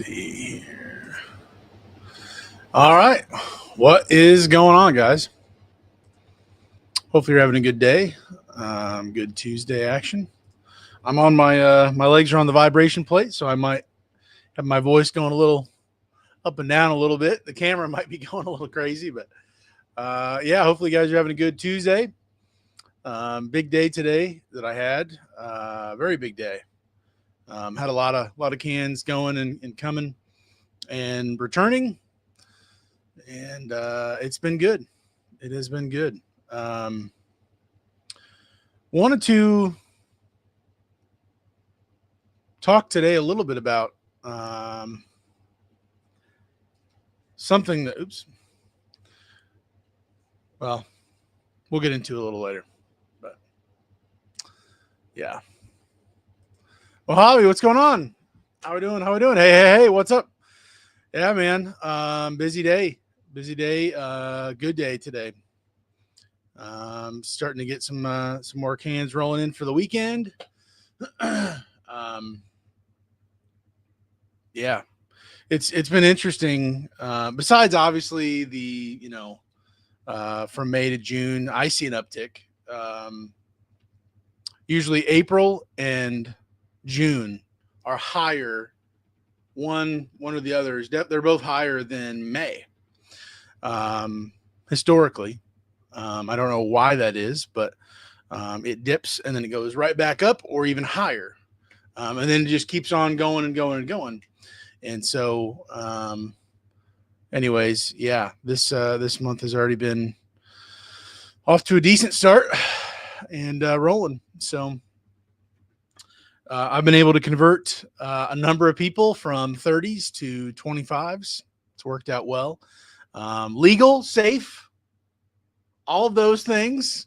see here. All right. What is going on, guys? Hopefully you're having a good day. Good Tuesday action. I'm on my legs are on the vibration plate, so I might have my voice going a little up and down a little bit. The camera might be going a little crazy, but yeah, hopefully you guys are having a good Tuesday. Big day today that I had. Very big day. Had a lot of cans going and coming and returning, and it's been good. It has been good. Wanted to talk today a little bit about something that, well, we'll get into a little later, but yeah. Well, Javi, what's going on? How we doing? Hey, what's up? Yeah, man. Busy day, good day today. Starting to get some more cans rolling in for the weekend. Yeah, it's been interesting. Besides, obviously, from May to June, I see an uptick. Usually, April and June are higher. One or the other is they're both higher than May. Historically, I don't know why that is, but it dips and then it goes right back up or even higher, and then it just keeps on going and going and going. And so, anyways, yeah, this month has already been off to a decent start and rolling. So I've been able to convert a number of people from 30s to 25s. It's worked out well. Legal, safe, all of those things.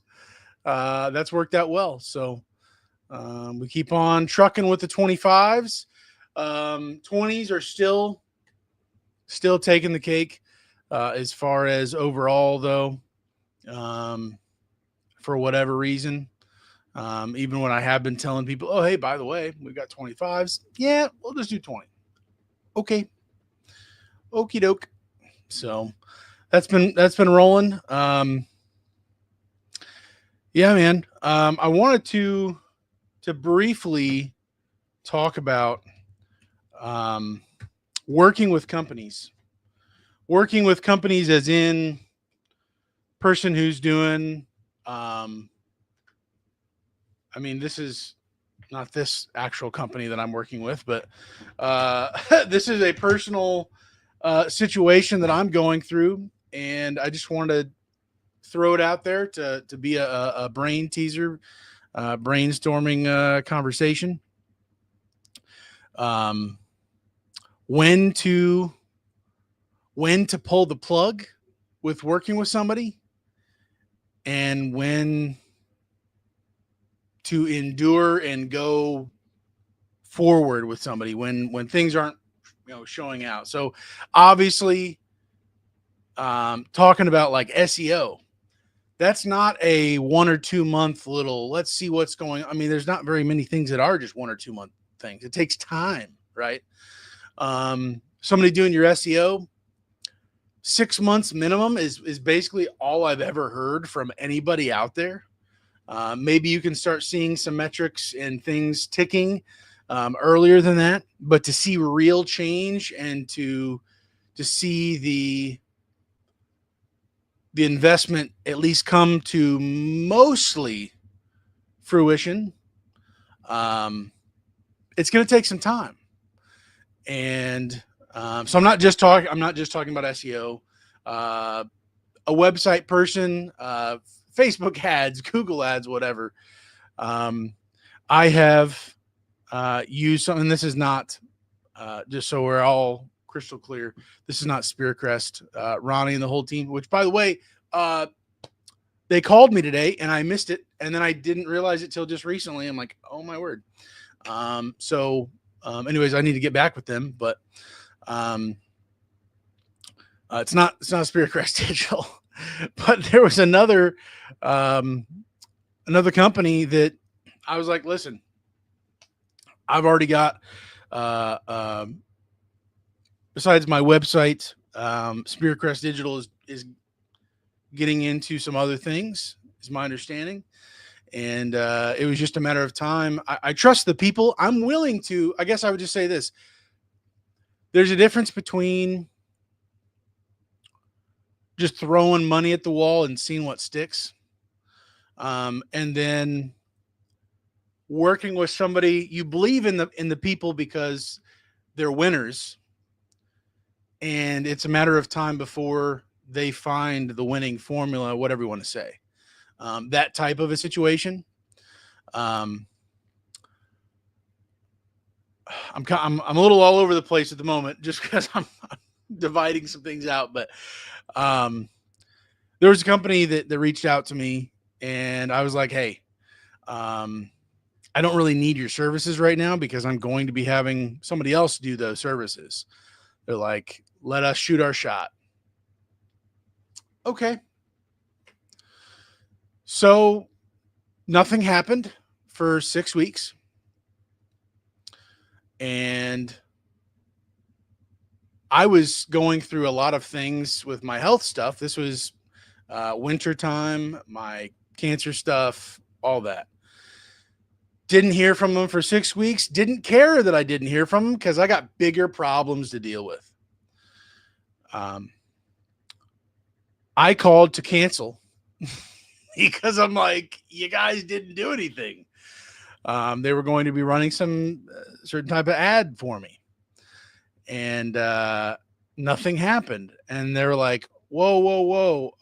That's worked out well. So we keep on trucking with the 25s. 20s are still taking the cake as far as overall, though. For whatever reason, even when I have been telling people, oh, hey, by the way, we've got 25s. Yeah, we'll just do 20. Okay. Okie doke. So that's been rolling. Yeah, man. I wanted to briefly talk about working with companies as in person who's doing, this is not this actual company that I'm working with, but this is a personal situation that I'm going through, and I just wanted to throw it out there to be a brain teaser, brainstorming conversation. When to pull the plug with working with somebody, and when to endure and go forward with somebody when things aren't showing out. So obviously, talking about like SEO, that's not a 1 or 2 month little let's see what's going on. There's not very many things that are just 1 or 2 month things. It takes time, right? Somebody doing your SEO, 6 months minimum is basically all I've ever heard from anybody out there. Maybe you can start seeing some metrics and things ticking earlier than that, but to see real change and to see the investment at least come to mostly fruition, it's going to take some time. And so I'm not just talking about SEO, a website person, Facebook ads, Google ads, whatever. I have used something. This is not, just so we're all crystal clear, this is not Spearcrest, Ronnie and the whole team, which, by the way, they called me today and I missed it. And then I didn't realize it till just recently. I'm like, oh my word. Anyways, I need to get back with them, but it's not Spearcrest Digital. But there was another company that I was like, listen, I've already got besides my website, Spearcrest Digital is getting into some other things, is my understanding. And it was just a matter of time. I trust the people. I'm willing to, I guess I would just say this. There's a difference between just throwing money at the wall and seeing what sticks. And then working with somebody you believe in the people because they're winners, and it's a matter of time before they find the winning formula, whatever you want to say. That type of a situation. Um, I'm a little all over the place at the moment just because I'm dividing some things out. But there was a company that reached out to me, and I was like, hey, I don't really need your services right now because I'm going to be having somebody else do those services. They're like, let us shoot our shot. Okay. So nothing happened for 6 weeks. And I was going through a lot of things with my health stuff. This was winter time, my cancer stuff, all that. Didn't hear from them for 6 weeks. Didn't care that I didn't hear from them because I got bigger problems to deal with. I called to cancel because I'm like, you guys didn't do anything. They were going to be running some certain type of ad for me, and nothing happened. And they were like, whoa. We'll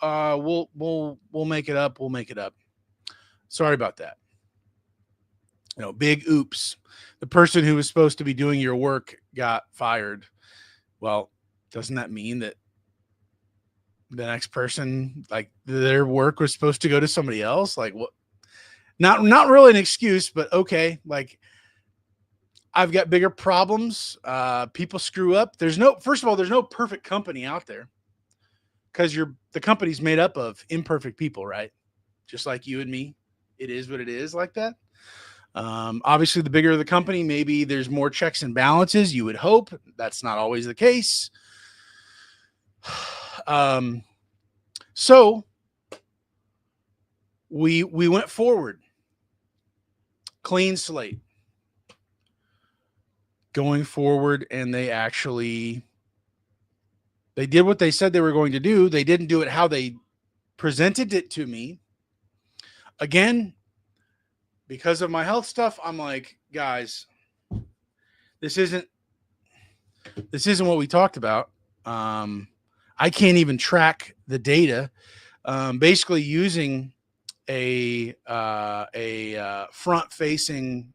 make it up. We'll make it up. Sorry about that. Big oops. The person who was supposed to be doing your work got fired. Well, doesn't that mean that the next person, like, their work was supposed to go to somebody else? Like, what? Not really an excuse, but okay. Like, I've got bigger problems. People screw up. First of all, there's no perfect company out there because the company's made up of imperfect people, right? Just like you and me. It is what it is, like that. Obviously, the bigger the company, maybe there's more checks and balances. You would hope. That's not always the case. So we went forward, clean slate, going forward, and they did what they said they were going to do. They didn't do it how they presented it to me. Again, because of my health stuff, I'm like, guys, this isn't what we talked about. I can't even track the data. Basically, using a front-facing,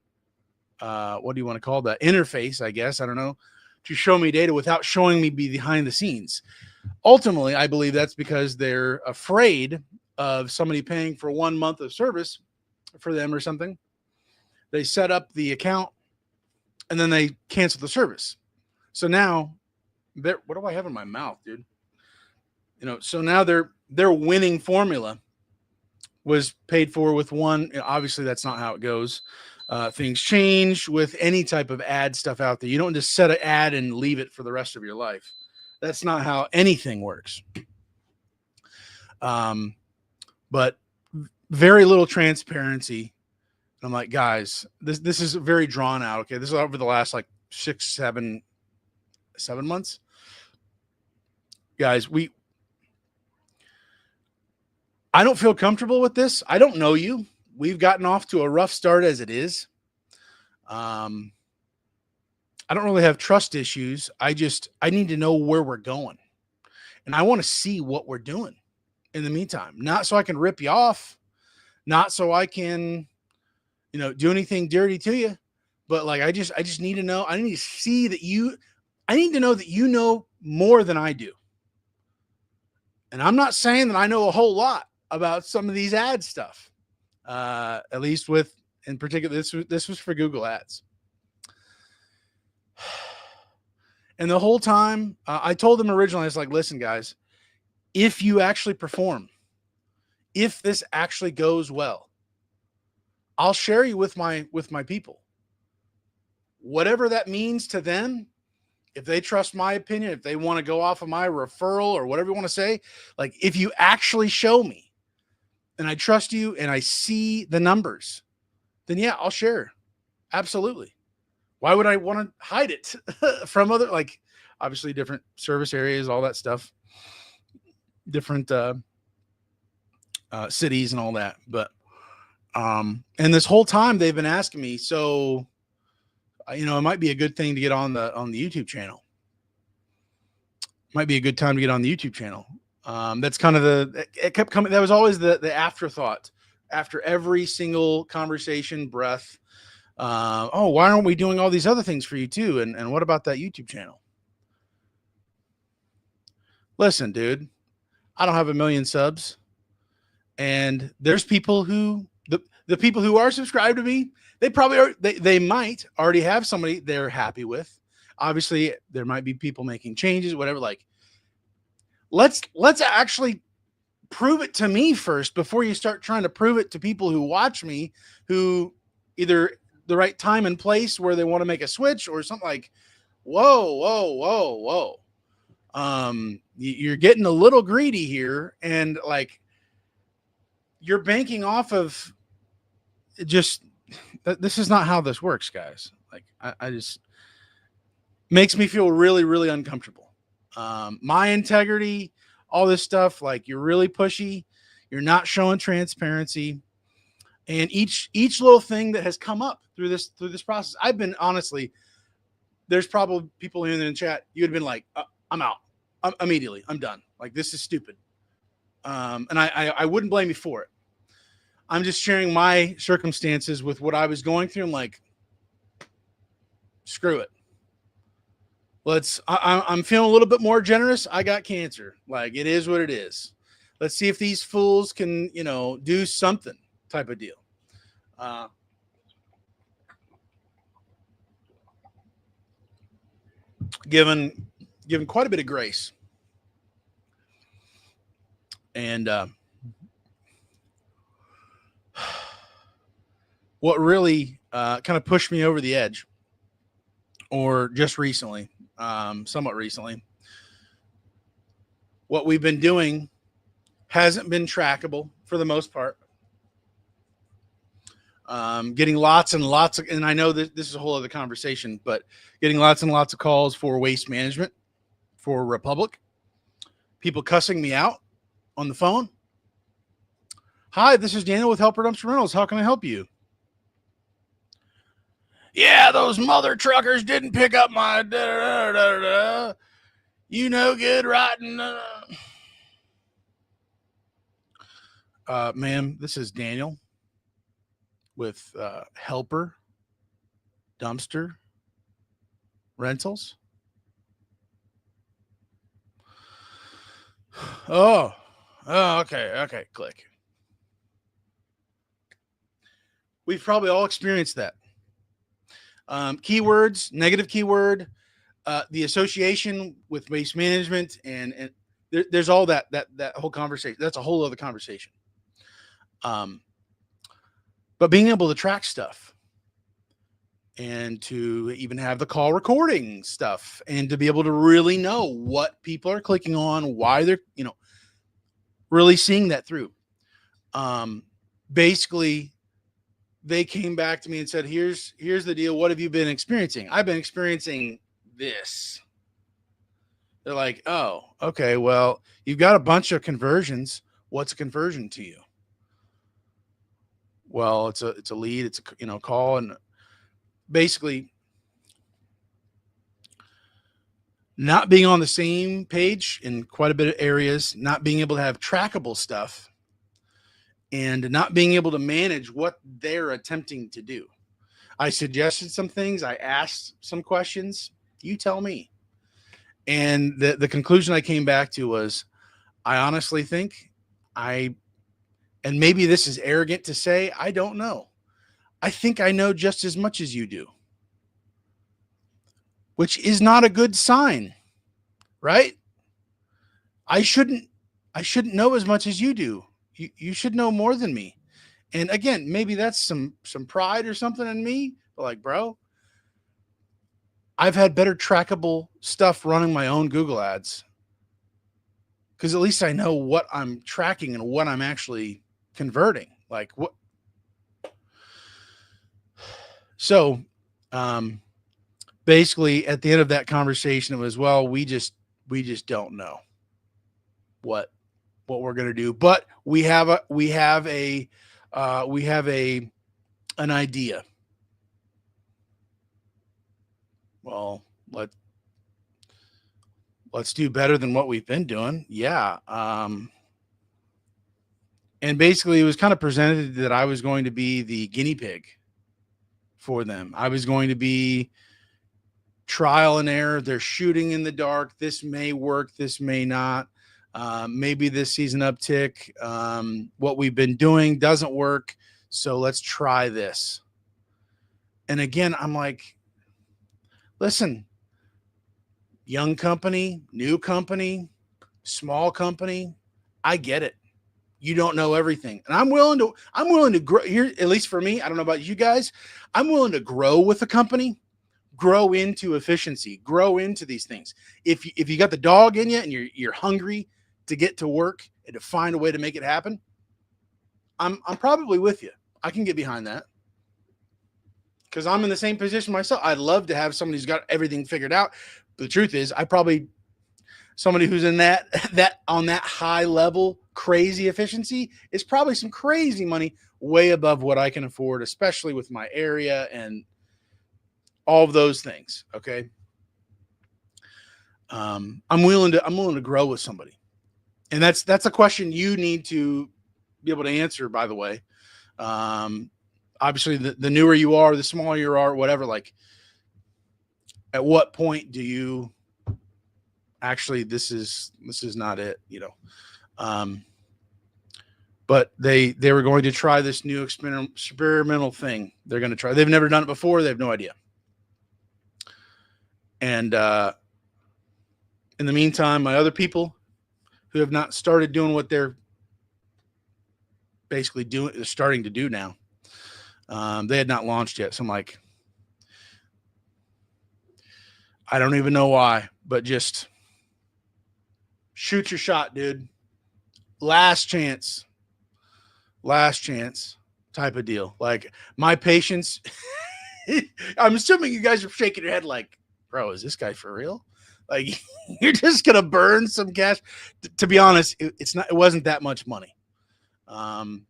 what do you want to call that? Interface, I guess. I don't know, to show me data without showing me behind the scenes. Ultimately, I believe that's because they're afraid of somebody paying for 1 month of service for them or something. They set up the account and then they cancel the service. So now, what do I have in my mouth, dude? So now their winning formula was paid for with one. Obviously, that's not how it goes. Things change with any type of ad stuff out there. You don't just set an ad and leave it for the rest of your life. That's not how anything works. But very little transparency. I'm like, guys, this is very drawn out. Okay, this is over the last like 7 months. Guys, I don't feel comfortable with this. I don't know you. We've gotten off to a rough start as it is. I don't really have trust issues. I need to know where we're going. And I want to see what we're doing in the meantime. Not so I can rip you off. Not so I can, do anything dirty to you. But like, I just need to know. I need to see that I need to know that you know more than I do. And I'm not saying that I know a whole lot about some of these ad stuff. At least in particular, this was for Google Ads. And the whole time, I told them originally, I was like, listen, guys, if you actually perform, if this actually goes well, I'll share you with my people. Whatever that means to them, if they trust my opinion, if they want to go off of my referral or whatever you want to say, like if you actually show me and I trust you and I see the numbers, then yeah, I'll share. Absolutely. Why would I want to hide it from other, like obviously different service areas, all that stuff, different cities and all that. But and this whole time they've been asking me, so it might be a good thing to get on the YouTube channel. Might be a good time to get on the YouTube channel. That's kind of it kept coming. That was always the afterthought after every single conversation, breath. Oh, why aren't we doing all these other things for you too? And what about that YouTube channel? Listen, dude, I don't have 1 million subs, and there's people who the people who are subscribed to me, they probably are, they might already have somebody they're happy with. Obviously, there might be people making changes, whatever. Like, let's actually prove it to me first before you start trying to prove it to people who watch me, who either the right time and place where they want to make a switch or something. Like, whoa. You're getting a little greedy here, and like you're banking off of just this is not how this works, guys. Like I just makes me feel really, really uncomfortable. My integrity, all this stuff, like you're really pushy, you're not showing transparency. And each little thing that has come up through this process, I've been honestly, there's probably people in the chat, you would have been like, I'm out. Immediately. I'm done. Like, this is stupid. And I wouldn't blame you for it. I'm just sharing my circumstances with what I was going through. I'm like, screw it. I'm feeling a little bit more generous. I got cancer. Like, it is what it is. Let's see if these fools can, do something type of deal. Given quite a bit of grace. And what really kind of pushed me over the edge, or just recently, somewhat recently, what we've been doing hasn't been trackable for the most part. Getting lots and lots of, and I know that this is a whole other conversation, but getting lots and lots of calls for waste management, for Republic, people cussing me out on the phone. Hi, this is Daniel with Helper Dumpster Rentals. How can I help you? Yeah, those mother truckers didn't pick up my you no good writing. Ma'am, this is Daniel with Helper Dumpster Rentals. Oh, okay. Click. We've probably all experienced that. Keywords, negative keyword, the association with waste management, and there's all that whole conversation. That's a whole other conversation. But being able to track stuff, and to even have the call recording stuff, and to be able to really know what people are clicking on, why they're, really seeing that through. Basically, they came back to me and said, here's the deal. What have you been experiencing? I've been experiencing this. They're like, oh, okay, well, you've got a bunch of conversions. What's a conversion to you? Well, it's a lead, it's a call, and basically not being on the same page in quite a bit of areas, not being able to have trackable stuff, and not being able to manage what they're attempting to do. I suggested some things. I asked some questions. You tell me. And the conclusion I came back to was, I honestly think and maybe this is arrogant to say, I don't know. I think I know just as much as you do, which is not a good sign, right? I shouldn't know as much as you do. You should know more than me. And again, maybe that's some pride or something in me. But like, bro, I've had better trackable stuff running my own Google ads, because at least I know what I'm tracking and what I'm actually converting. Like what? So, basically at the end of that conversation, it was, well, we just don't know what we're going to do, but we have an idea. Well, let's do better than what we've been doing. Yeah. And basically it was kind of presented that I was going to be the guinea pig for them. I was going to be trial and error. They're shooting in the dark. This may work. This may not. Maybe this season uptick, what we've been doing doesn't work. So let's try this. And again, I'm like, listen, young company, new company, small company, I get it. You don't know everything. And I'm willing to grow here, at least for me. I don't know about you guys. I'm willing to grow with the company, grow into efficiency, grow into these things. If you got the dog in you and you're hungry to get to work and to find a way to make it happen, I'm probably with you. I can get behind that, because I'm in the same position myself. I'd love to have somebody who's got everything figured out. But the truth is, somebody who's in that on that high level crazy efficiency is probably some crazy money way above what I can afford, especially with my area and all of those things. Okay. I'm willing to grow with somebody. And that's a question you need to be able to answer, by the way. Obviously the newer you are, the smaller you are, whatever, like at what point do you actually, this is not it, but they were going to try this new experimental thing. They're going to try. They've never done it before. They have no idea. And in the meantime, my other people who have not started doing what they're basically starting to do now, they had not launched yet. So I'm like, I don't even know why, but just shoot your shot, dude. Last chance type of deal. Like my patience, I'm assuming you guys are shaking your head like, bro, is this guy for real? Like you're just going to burn some cash. To be honest, it wasn't that much money. And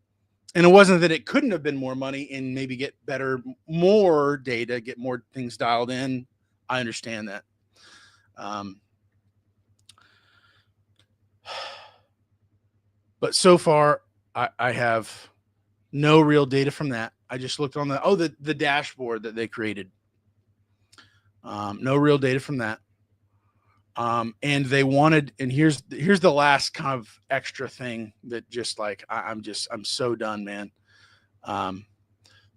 it wasn't that it couldn't have been more money and maybe get more data, get more things dialed in. I understand that. But so far, I have no real data from that. I just looked on the dashboard that they created. No real data from that. And they wanted, and here's the last kind of extra thing that just like, I'm so done, man.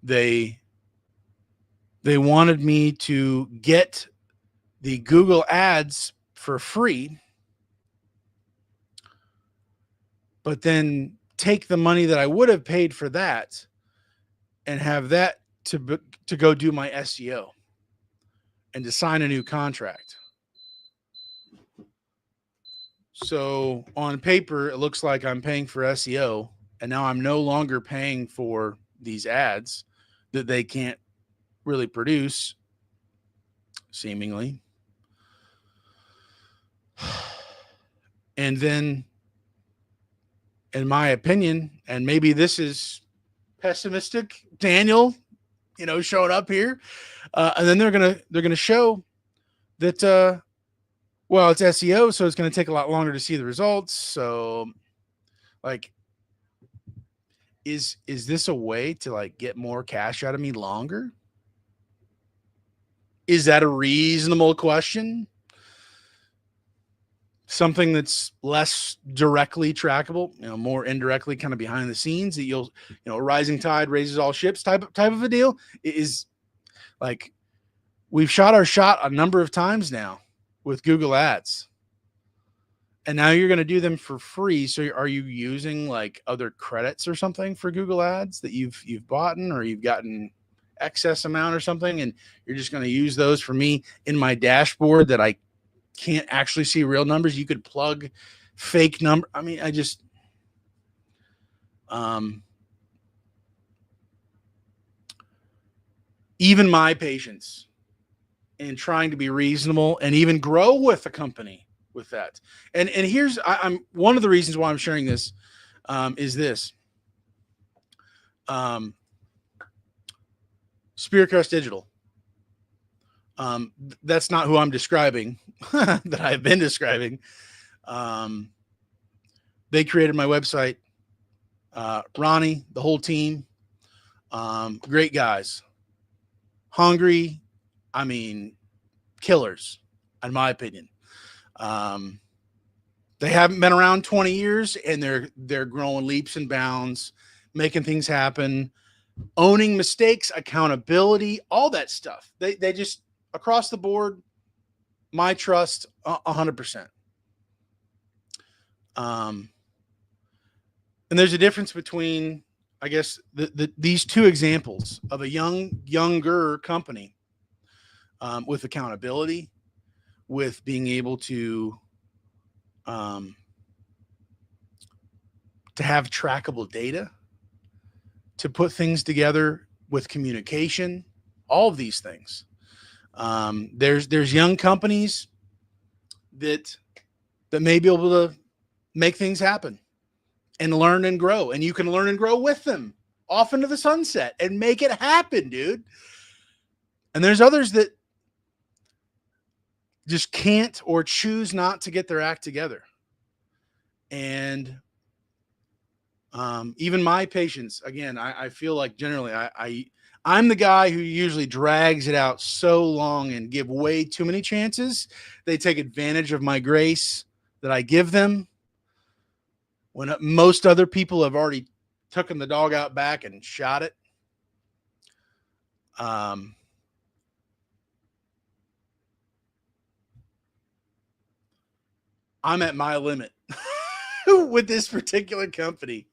They wanted me to get the Google ads for free, but then take the money that I would have paid for that and have that to go do my SEO and to sign a new contract. So on paper, it looks like I'm paying for SEO, and now I'm no longer paying for these ads that they can't really produce, seemingly. And then, in my opinion, and maybe this is pessimistic, Daniel, showing up here, and then they're gonna show that well, it's SEO, so it's going to take a lot longer to see the results. So, like, is this a way to like get more cash out of me longer? Is that a reasonable question? Something that's less directly trackable, more indirectly, kind of behind the scenes, that you'll, rising tide raises all ships type of a deal, is like, we've shot our shot a number of times now with Google ads, and now you're going to do them for free. So are you using like other credits or something for Google ads that you've bought or you've gotten excess amount or something, and you're just going to use those for me in my dashboard that I can't actually see real numbers. You could plug fake number. I mean, I just, even my patience and trying to be reasonable and even grow with the company with that. And here's, I'm one of the reasons why I'm sharing this, is this, Spearcrest Digital. That's not who I'm describing that I've been describing. They created my website. Ronnie, the whole team, great guys, hungry. I mean, killers, in my opinion. They haven't been around 20 years, and they're growing leaps and bounds, making things happen, owning mistakes, accountability, all that stuff. They just, across the board, my trust 100%. And there's a difference between, I guess, these two examples of a younger company, with accountability, with being able to have trackable data, to put things together with communication, all of these things. There's young companies that may be able to make things happen and learn and grow, and you can learn and grow with them off into the sunset and make it happen, dude. And there's others that just can't or choose not to get their act together. And even my patience, again, I feel like generally I'm the guy who usually drags it out so long and give way too many chances. They take advantage of my grace that I give them, when most other people have already taken the dog out back and shot it. I'm at my limit with this particular company.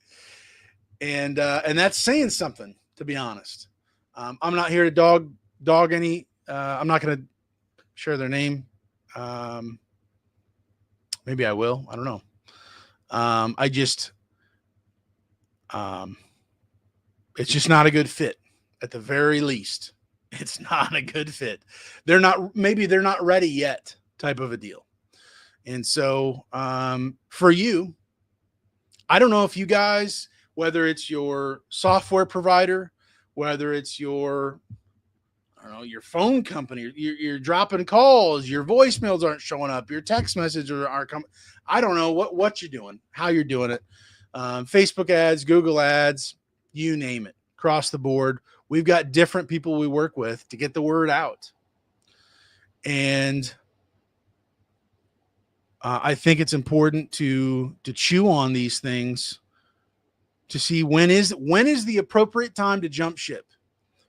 And that's saying something, to be honest. I'm not here to dog any, I'm not going to share their name. Maybe I will, I don't know. I just, it's just not a good fit. At the very least, it's not a good fit. Maybe they're not ready yet, type of a deal. And so, for you, I don't know if you guys, whether it's your software provider, whether it's your, I don't know, your phone company, you're dropping calls, your voicemails aren't showing up, your text messages aren't coming. I don't know what you're doing, how you're doing it. Facebook ads, Google ads, you name it, across the board. We've got different people we work with to get the word out. And I think it's important to chew on these things to see when is the appropriate time to jump ship.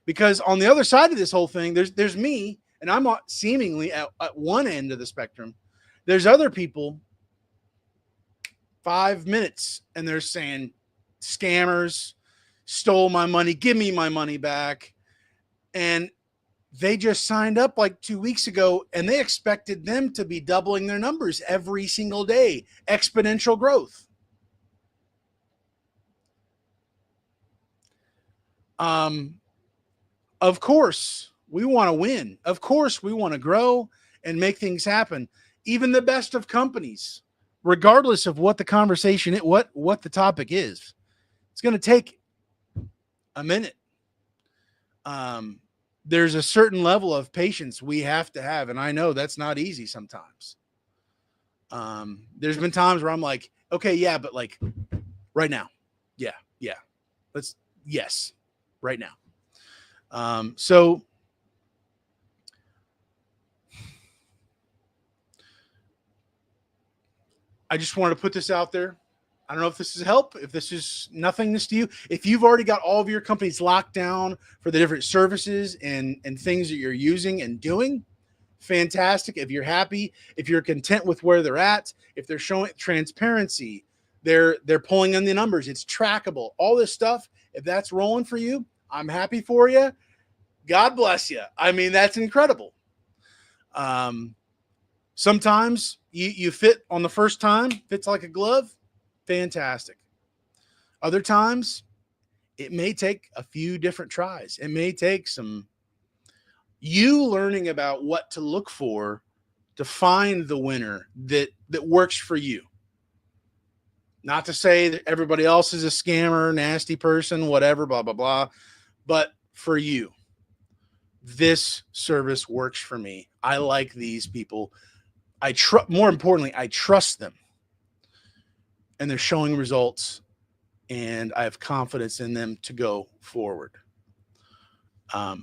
Because on the other side of this whole thing, there's me, and I'm seemingly at one end of the spectrum. There's other people, 5 minutes, and they're saying, scammers stole my money, give me my money back. And they just signed up like 2 weeks ago, and they expected them to be doubling their numbers every single day. Exponential growth. Of course, we want to win. Of course, we want to grow and make things happen. Even the best of companies, regardless of what the conversation is, what the topic is, it's going to take a minute. There's a certain level of patience we have to have, and I know that's not easy sometimes. There's been times where I'm like, okay, yeah, but like right now. Yeah. Yes, right now. So I just wanted to put this out there. I don't know if this is help, if this is nothingness to you. If you've already got all of your companies locked down for the different services and things that you're using and doing, fantastic. If you're happy, if you're content with where they're at, if they're showing transparency, they're pulling in the numbers, it's trackable, all this stuff. If that's rolling for you, I'm happy for you. God bless you. I mean, that's incredible. Sometimes you fit on the first time, fits like a glove. Fantastic. Other times, it may take a few different tries. It may take some you learning about what to look for to find the winner that works for you. Not to say that everybody else is a scammer, nasty person, whatever, blah, blah, blah. But for you, this service works for me. I like these people. More importantly, I trust them. And they're showing results. And I have confidence in them to go forward. I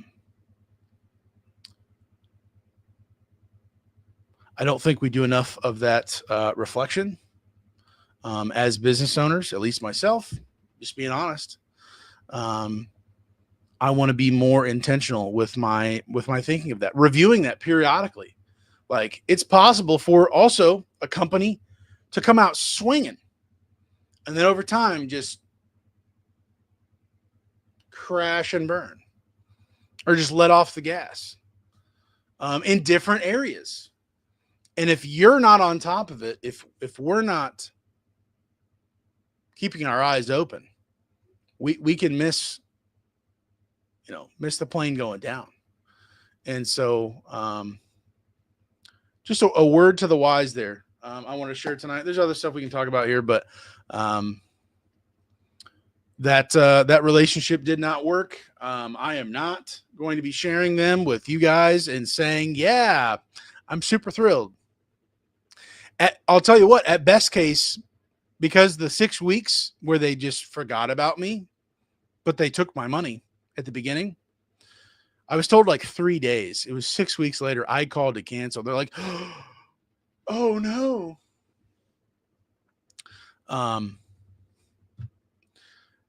don't think we do enough of that reflection as business owners, at least myself, just being honest. I want to be more intentional with my thinking of that, reviewing that periodically. Like, it's possible for also a company to come out swinging and then over time just crash and burn or just let off the gas in different areas. And if you're not on top of it, if we're not keeping our eyes open, we can miss the plane going down. And so just a word to the wise there. I want to share tonight. There's other stuff we can talk about here, but that relationship did not work. I am not going to be sharing them with you guys and saying, yeah, I'm super thrilled. I'll tell you what, at best case, because the 6 weeks where they just forgot about me, but they took my money at the beginning, I was told like 3 days. It was 6 weeks later. I called to cancel. They're like, oh no.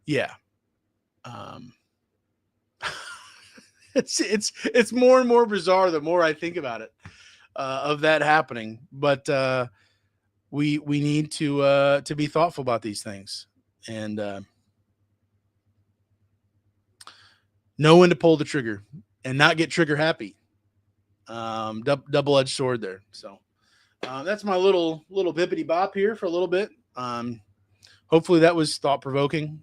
Yeah. It's more and more bizarre the more I think about it, of that happening. But we need to be thoughtful about these things and know when to pull the trigger and not get trigger happy. Double-edged sword there. So that's my little bippity bop here for a little bit. Hopefully that was thought provoking.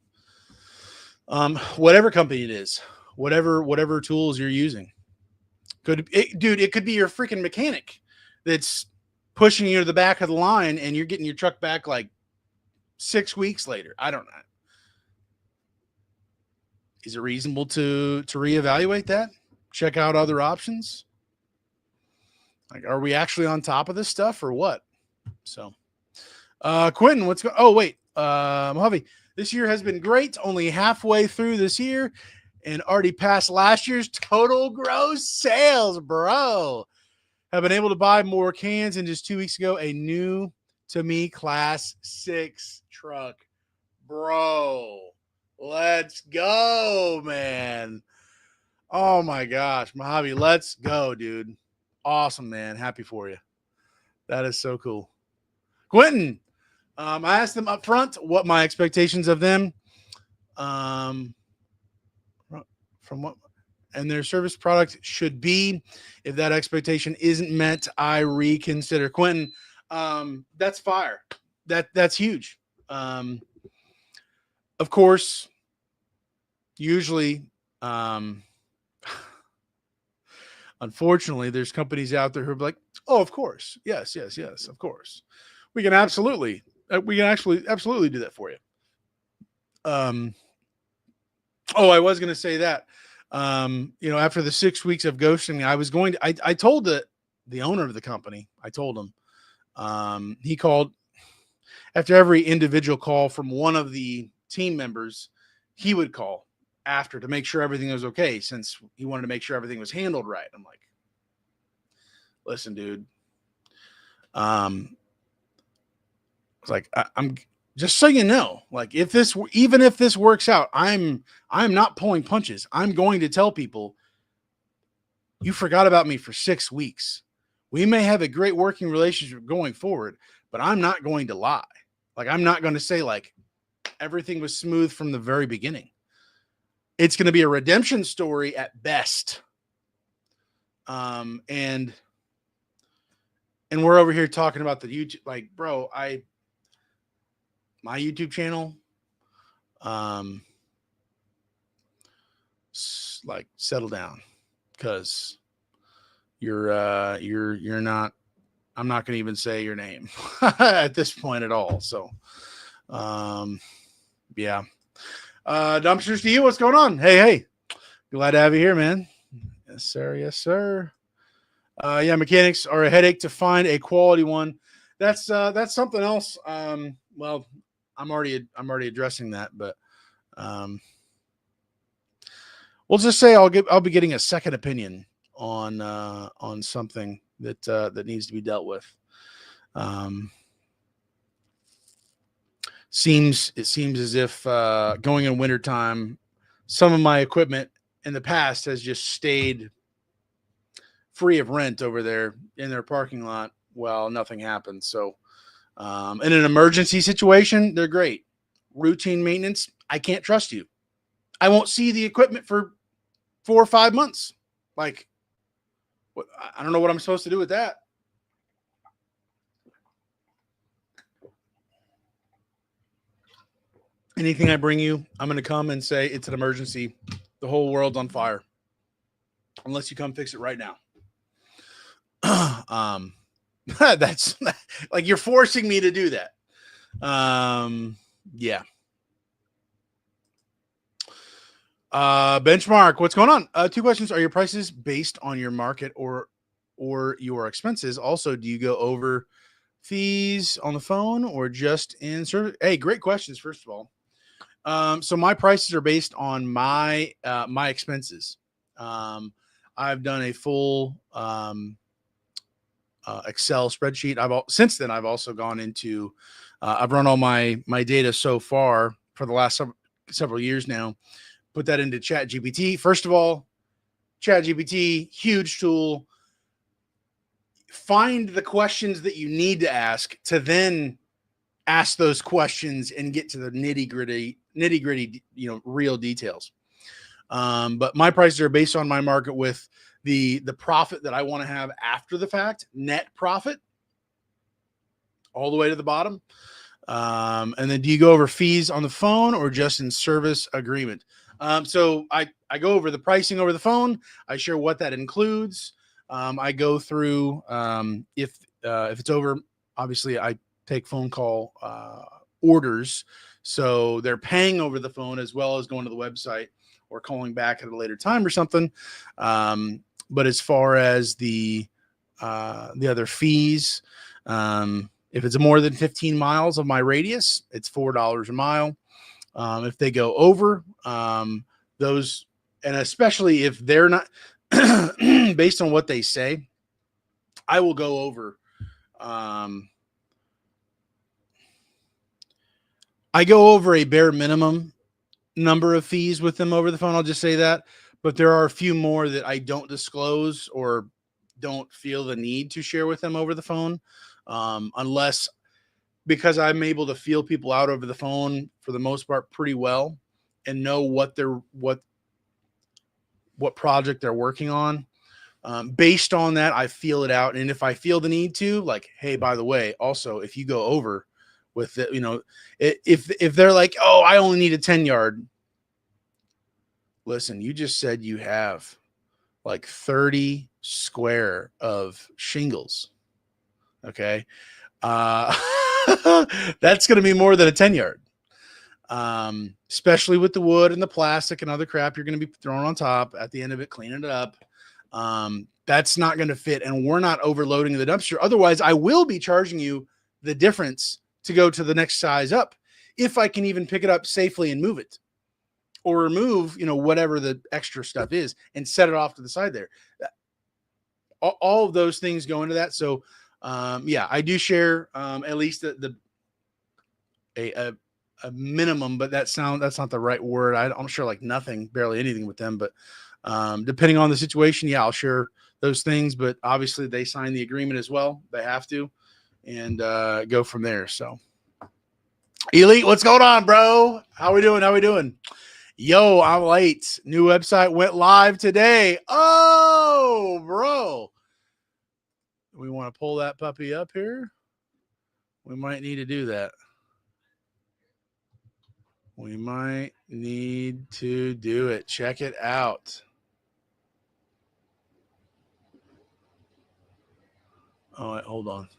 Whatever company it is, whatever tools you're using, it could be your freaking mechanic that's pushing you to the back of the line and you're getting your truck back like 6 weeks later. I don't know. Is it reasonable to reevaluate that? Check out other options? Like, are we actually on top of this stuff or what? So, Quentin, oh, wait. Mojave, this year has been great. Only halfway through this year and already passed last year's total gross sales, bro. Have been able to buy more cans, and just 2 weeks ago, a new to me Class 6 truck. Bro, let's go, man. Oh my gosh, Mojave, let's go, dude. Awesome, man. Happy for you. That is so cool. Quentin, I asked them up front what my expectations of them from what and their service product should be. If that expectation isn't met, I reconsider. Quentin, that's fire. That's huge. Of course, usually, unfortunately, there's companies out there who are like, oh, of course. Yes, of course. We can actually do that for you. I was going to say that, after the 6 weeks of ghosting, I told the owner of the company, I told him, he called after every individual call from one of the team members, he would call after to make sure everything was okay, since he wanted to make sure everything was handled right. I'm like, listen, dude, I'm just so you know, like, even if this works out, I'm not pulling punches. I'm going to tell people you forgot about me for 6 weeks. We may have a great working relationship going forward, but I'm not going to lie. Like, I'm not going to say like everything was smooth from the very beginning. it's going to be a redemption story at best. And we're over here talking about the YouTube, like, bro, my YouTube channel, like, settle down, because you're not, I'm not going to even say your name at this point at all. So, yeah. Dumpsters to you. What's going on? Hey, glad to have you here, man. Yes, sir. Yes, sir. Yeah, mechanics are a headache to find a quality one. That's something else. Well, I'm already addressing that, but we'll just say I'll be getting a second opinion on something that needs to be dealt with. It seems as if going in wintertime, some of my equipment in the past has just stayed free of rent over there in their parking lot while nothing happens. So in an emergency situation, they're great. Routine maintenance, I can't trust you. I won't see the equipment for 4 or 5 months. Like, I don't know what I'm supposed to do with that. Anything I bring you, I'm going to come and say it's an emergency. The whole world's on fire. Unless you come fix it right now. That's like, you're forcing me to do that. Yeah. Benchmark, what's going on? 2 questions. Are your prices based on your market or your expenses? Also, do you go over fees on the phone or just in service? Hey, great questions, first of all. So my prices are based on my expenses. I've done a full Excel spreadsheet. Since then I've also gone into I've run all my data so far for the last several years now. Put that into ChatGPT. First of all, ChatGPT, huge tool. Find the questions that you need to ask to then ask those questions and get to the nitty gritty, real details. But my prices are based on my market with the profit that I want to have after the fact, net profit, all the way to the bottom. And then, do you go over fees on the phone or just in service agreement? So I go over the pricing over the phone. I share what that includes. I go through if it's over, obviously I take phone call orders, so they're paying over the phone as well as going to the website or calling back at a later time or something. But as far as the other fees, if it's more than 15 miles of my radius, it's $4 a mile. If they go over those, and especially if they're not based on what they say, I will go over. I go over a bare minimum number of fees with them over the phone. I'll just say that. But there are a few more that I don't disclose or don't feel the need to share with them over the phone, unless, because I'm able to feel people out over the phone for the most part pretty well and know what project they're working on. Based on that, I feel it out. And if I feel the need to, like, hey, by the way, also, if you go over with it, if they're like, oh, I only need a 10-yard. Listen, you just said you have like 30 square of shingles. Okay. That's going to be more than a 10-yard. Especially with the wood and the plastic and other crap you're going to be throwing on top at the end of it, cleaning it up. That's not going to fit. And we're not overloading the dumpster. Otherwise, I will be charging you the difference to go to the next size up, if I can even pick it up safely and move it, or remove, whatever the extra stuff is and set it off to the side there. All of those things go into that. So, yeah, I do share at least a minimum, but that's not the right word. I'm sure like nothing, barely anything with them, but depending on the situation, yeah, I'll share those things. But obviously, they sign the agreement as well. They have to, and go from there. So, Elite, what's going on, bro? How we doing? Yo, I'm late. New website went live today. Oh, bro. We want to pull that puppy up here. We might need to do that. We might need to do it. Check it out. Oh, wait, hold on.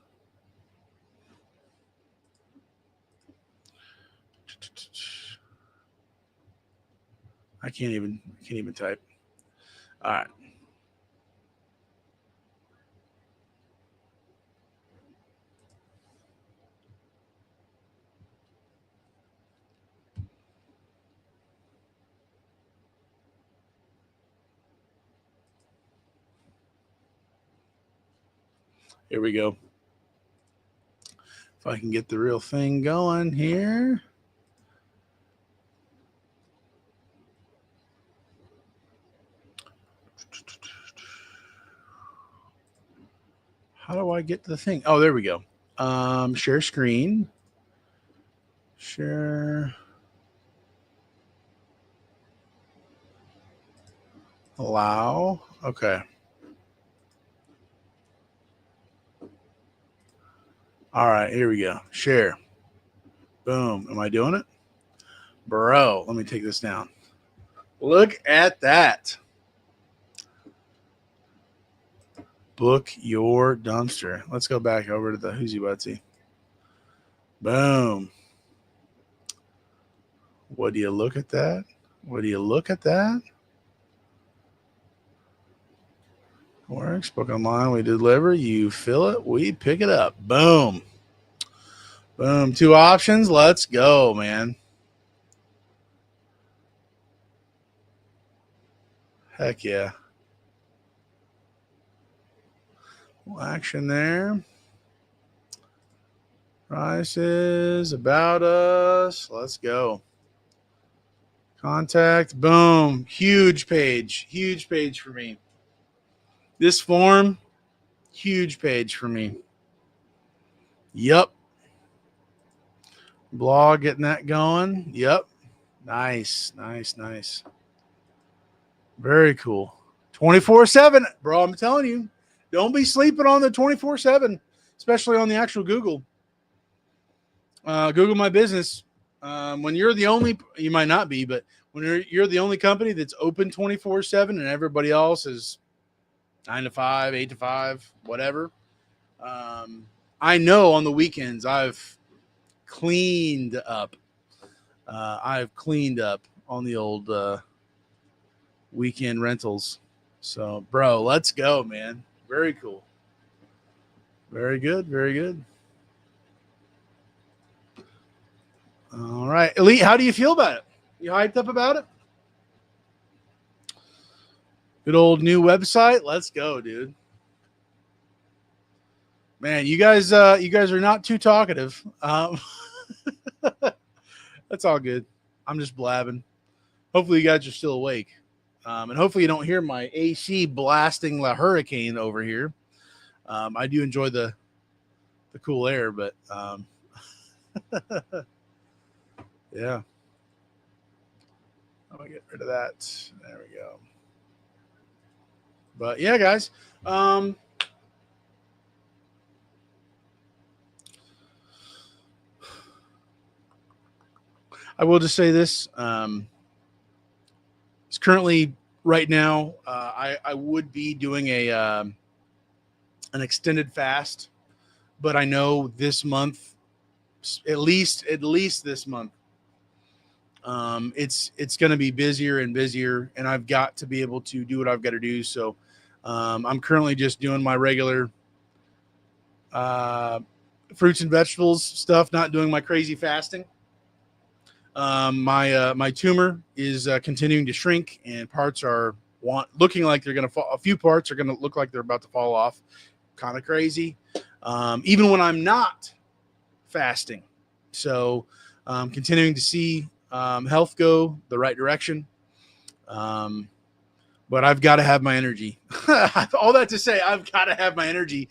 I can't even type. All right. Here we go. If I can get the real thing going here. How do I get to the thing? Oh, there we go. Share screen. Share. Allow. Okay. All right, here we go. Share. Boom. Am I doing it? Bro, let me take this down. Look at that. Book your dumpster. Let's go back over to the Hoosie Butsy. Boom. What do you look at that? What do you look at that? Works. Book online. We deliver. You fill it. We pick it up. Boom. Boom. 2 options. Let's go, man. Heck yeah. Action there. Prices, about us. Let's go. Contact. Boom. Huge page. Huge page for me. This form, huge page for me. Yep. Blog, getting that going. Yep. Nice. Very cool. 24/7. Bro, I'm telling you, don't be sleeping on the 24/7, especially on the actual Google. Google My Business. When you're the only, you might not be, but when you're the only company that's open 24/7 and everybody else is 9 to 5, 8 to 5, whatever. I know on the weekends I've cleaned up. I've cleaned up on the old weekend rentals. So, bro, let's go, man. Very cool. Very good. Very good. All right. Elite, how do you feel about it? You hyped up about it? Good old new website. Let's go, dude. Man, you guys are not too talkative. That's all good. I'm just blabbing. Hopefully you guys are still awake. And hopefully you don't hear my AC blasting la hurricane over here. I do enjoy the cool air, but yeah. I'm gonna get rid of that. There we go. But yeah, guys. I will just say this. It's currently right now. I would be doing an extended fast, but I know this month, at least this month, it's going to be busier and busier, and I've got to be able to do what I've got to do. So I'm currently just doing my regular fruits and vegetables stuff, not doing my crazy fasting. My tumor is continuing to shrink, and parts are looking like they're going to fall. A few parts are going to look like they're about to fall off. Kind of crazy. Even when I'm not fasting. So continuing to see health go the right direction. But I've got to have my energy. All that to say, I've got to have my energy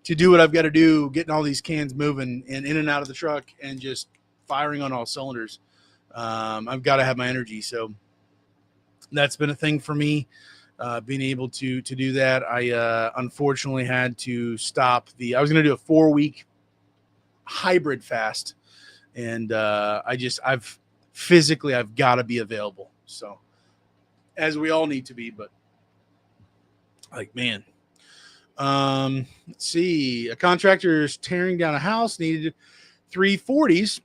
to do what I've got to do, getting all these cans moving and in and out of the truck and just firing on all cylinders. I've got to have my energy. So That's been a thing for me. Being able to do that. I unfortunately had to stop I was going to do a 4-week hybrid fast, and I've got to be available. So as we all need to be, but like, man, let's see. A contractor is tearing down a house, needed 340s.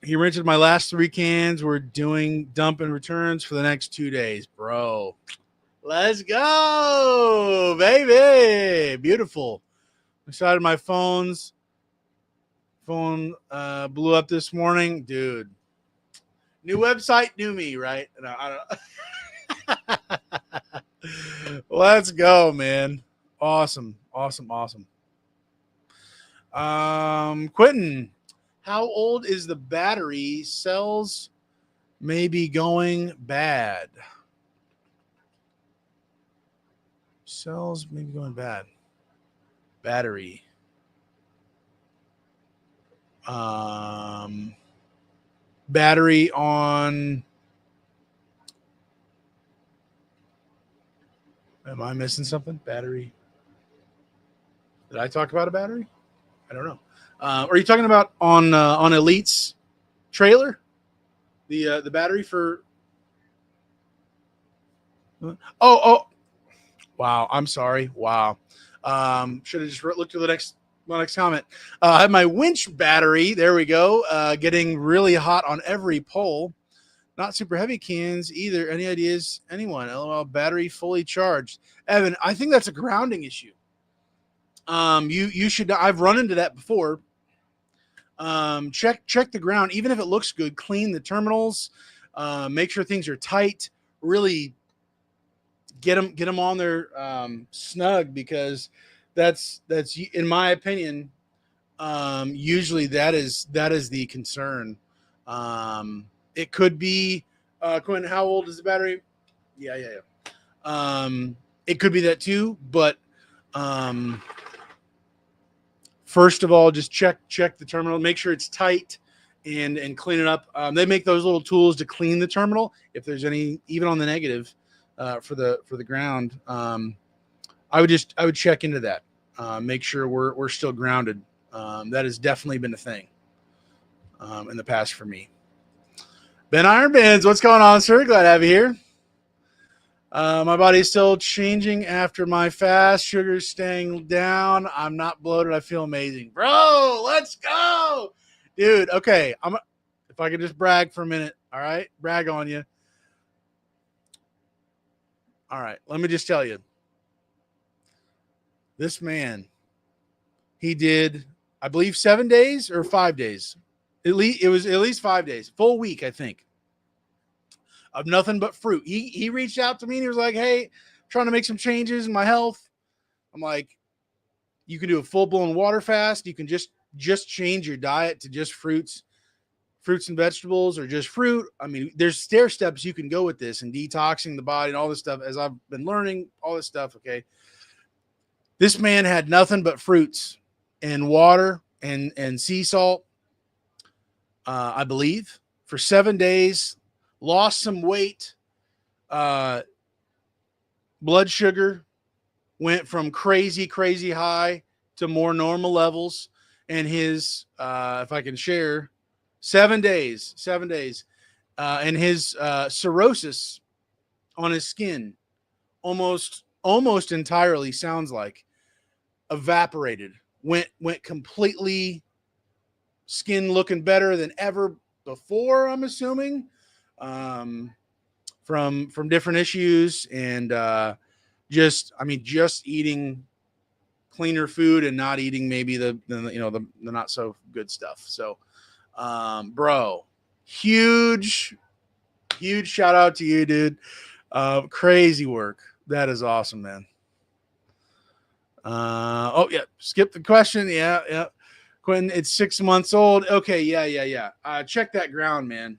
He rented my last 3 cans. We're doing dump and returns for the next 2 days, bro. Let's go, baby. Beautiful. Decided my phone blew up this morning, dude. New website, new me, right? No, I don't. Let's go, man. Awesome. Quentin, how old is the battery? Cells may be going bad. Cells may be going bad. Battery. Battery on. Am I missing something? Battery. Did I talk about a battery? I don't know. Are you talking about on Elite's trailer? The battery for. Oh. Wow. I'm sorry. Wow. Should have just looked at the next comment. I have my winch battery. There we go. Getting really hot on every pole. Not super heavy cans either. Any ideas? Anyone? LOL. Battery fully charged. Evan, I think that's a grounding issue. You should. I've run into that before. Check the ground. Even if it looks good, clean the terminals. Make sure things are tight. Really get them on there snug, because that's in my opinion. Usually that is the concern. It could be Quinn. How old is the battery? Yeah. It could be that too, but first of all, just check the terminal, make sure it's tight, and clean it up. They make those little tools to clean the terminal if there's any, even on the negative, for the ground. I would check into that. Make sure we're still grounded. That has definitely been a thing in the past for me. Ben Ironbands, what's going on, sir? Glad to have you here. My body's still changing after my fast. Sugar's staying down. I'm not bloated. I feel amazing. Bro, let's go. Dude, okay. If I could just brag for a minute, all right? Brag on you. All right, let me just tell you. This man, he did, I believe, 7 days or 5 days. It was at least 5 days. Full week, I think, of nothing but fruit. He reached out to me and he was like, hey, I'm trying to make some changes in my health. I'm like, you can do a full-blown water fast. You can just change your diet to just fruits and vegetables, or just fruit. I mean, there's stair steps you can go with this, and detoxing the body and all this stuff, as I've been learning all this stuff. Okay. This man had nothing but fruits and water and sea salt, I believe, for 7 days. Lost some weight. Blood sugar went from crazy high to more normal levels. And his, if I can share, 7 days, and his cirrhosis on his skin almost entirely, sounds like, evaporated. Went completely, skin looking better than ever before, I'm assuming. From different issues, and just eating cleaner food and not eating maybe the not so good stuff. So bro, huge shout out to you, dude. Crazy work. That is awesome, man. Oh yeah, skip the question. Yeah. Quentin, it's 6 months old. Okay, yeah. Check that ground, man.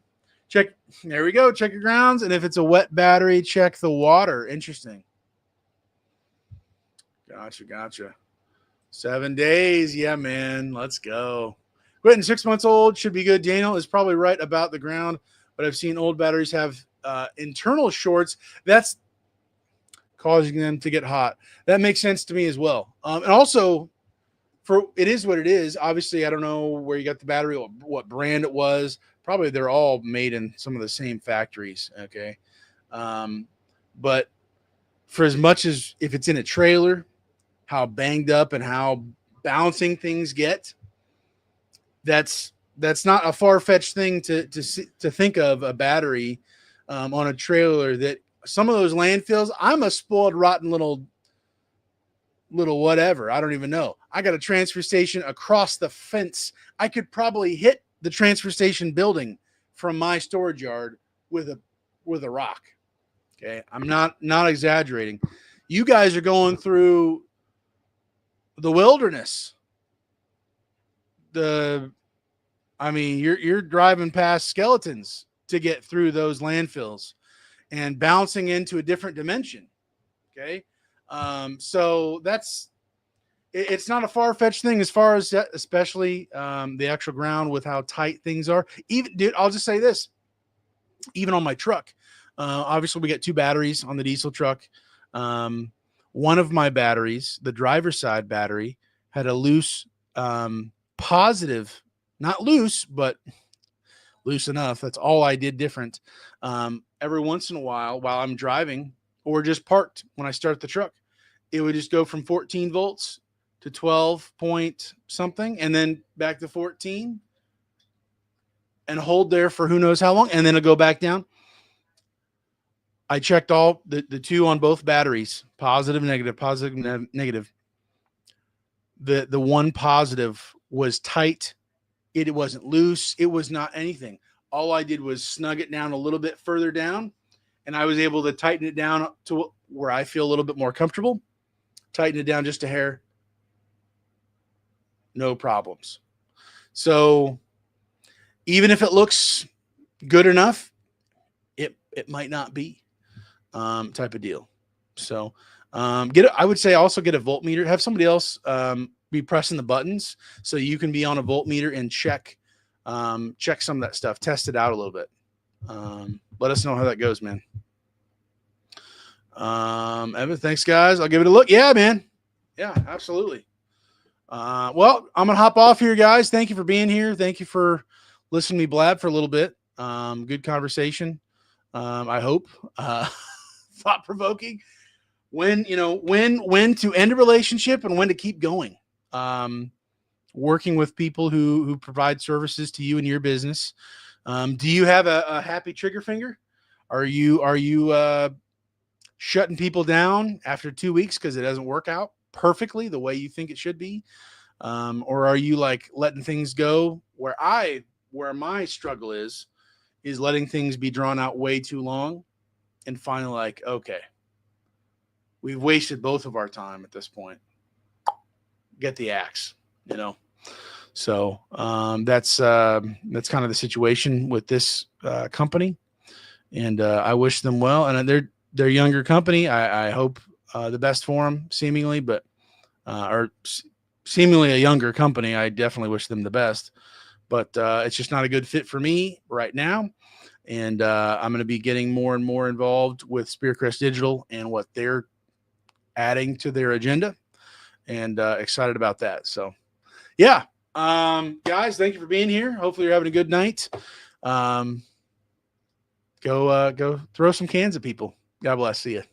There we go. Check your grounds. And if it's a wet battery, check the water. Interesting. Gotcha. 7 days. Yeah, man. Let's go. Quentin, 6 months old, should be good. Daniel is probably right about the ground, but I've seen old batteries have internal shorts, that's causing them to get hot. That makes sense to me as well. And also, for it is what it is. Obviously, I don't know where you got the battery, what brand it was. Probably they're all made in some of the same factories. Okay. But for as much as if it's in a trailer, how banged up and how bouncing things get, that's not a far-fetched thing to think of a battery on a trailer. That some of those landfills, I'm a spoiled rotten little whatever. I don't even know. I got a transfer station across the fence. I could probably hit the transfer station building from my storage yard with a rock. Okay. I'm not exaggerating. You guys are going through the wilderness. You're driving past skeletons to get through those landfills and bouncing into a different dimension. Okay. So it's not a far-fetched thing as far as that, especially the actual ground with how tight things are. Even, dude, I'll just say this, even on my truck, obviously we got 2 batteries on the diesel truck. One of my batteries, the driver's side battery, had a loose positive, not loose, but loose enough. That's all I did different. Every once in a while I'm driving or just parked when I start the truck, it would just go from 14 volts to 12 point something and then back to 14 and hold there for who knows how long. And then it'll go back down. I checked all the 2 on both batteries, positive, negative, positive, negative. The one positive was tight. It wasn't loose. It was not anything. All I did was snug it down a little bit further down, and I was able to tighten it down to where I feel a little bit more comfortable. Tighten it down just a hair. No problems. So even if it looks good enough, it might not be type of deal. So I would say also get a voltmeter. Have somebody else be pressing the buttons so you can be on a voltmeter and check some of that stuff. Test it out a little bit. Let us know how that goes, man. Evan, thanks, guys. I'll give it a look. Yeah, man. Yeah, absolutely. Well, I'm gonna hop off here, guys. Thank you for being here. Thank you for listening to me blab for a little bit. Good conversation. I hope thought provoking. When to end a relationship and when to keep going. Working with people who provide services to you and your business. Do you have a happy trigger finger? Are you shutting people down after 2 weeks because it doesn't work out perfectly the way you think it should be? Or are you like letting things go? Where my struggle is letting things be drawn out way too long and finally like, okay, we've wasted both of our time at this point. Get the axe, So that's kind of the situation with this company, and I wish them well. And they're younger company. I hope the best for them, seemingly, but or seemingly a younger company. I definitely wish them the best, but it's just not a good fit for me right now. And I'm going to be getting more and more involved with Spearcrest Digital and what they're adding to their agenda, and excited about that. So yeah, guys, thank you for being here. Hopefully you're having a good night. Go throw some cans at people. God bless. See you.